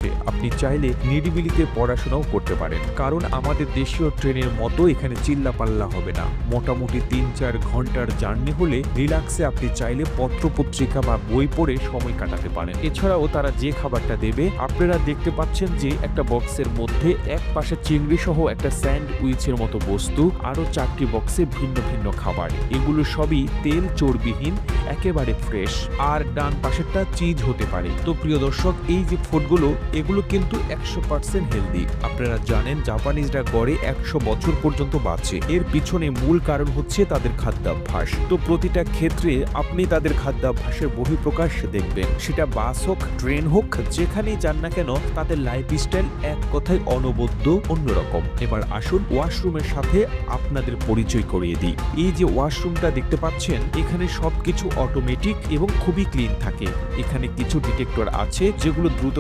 আছে। আপনি চাইলে নিরিবিলিতে পড়াশোনাও করতে পারেন, কারণ আমাদের দেশীয় ট্রেনের মতো এখানে চিল্লাপাল্লা হবে না। মোটামুটি ৩-৪ ঘন্টার জার্নি হলে রিল্যাক্সে আপনি চাইলে পত্রপত্রিকা বা বই পড়ে সময় কাটাতে পারেন। এছাড়াও তারা যে খাবারটা দেবে, আপনারা দেখতে পাচ্ছেন যে একটা বক্সের মধ্যে এক পাশে চিংড়ি সহ একটা স্যান্ডউইচের মতো বস্তু, আরো 4টি বক্সে ভিন্ন ভিন্ন খাবার। এগুলো সবই তেল চর্বিহীন, একেবারে ফ্রেশ। আর ডান পাশেরটা চিজ হতে পারে। তো প্রিয় দর্শক, এই যে ফুডগুলো, এগুলো কিন্তু 100% হেলদি। আপনারা জানেন জাপানিজরা গড়ে 100 বছর পর্যন্ত বাঁচে। এর পিছনে মূল কারণ হচ্ছে তাদের খাদ্যাভ্যাস। তো প্রতিটা ক্ষেত্রে আপনি তাদের খাদ্যাভ্যাসের বহিঃপ্রকাশ দেখবেন। সেটা বাস হোক, ট্রেন হোক, যেখানেই যান না কেন, তাদের লাইফস্টাইল এক কথায় অনবদ্য, অন্যরকম। এবার আসুন ওয়াশরুমের সাথে আপনাদের পরিচয় করিয়ে দিই। এই যে ওয়াশরুমটা দেখতে পাচ্ছেন, এখানে সবকিছু অটোমেটিক এবং খুবই ক্লিন থাকে। এখানে কিছু ডিটেক্টর আছে যেগুলো দ্রুত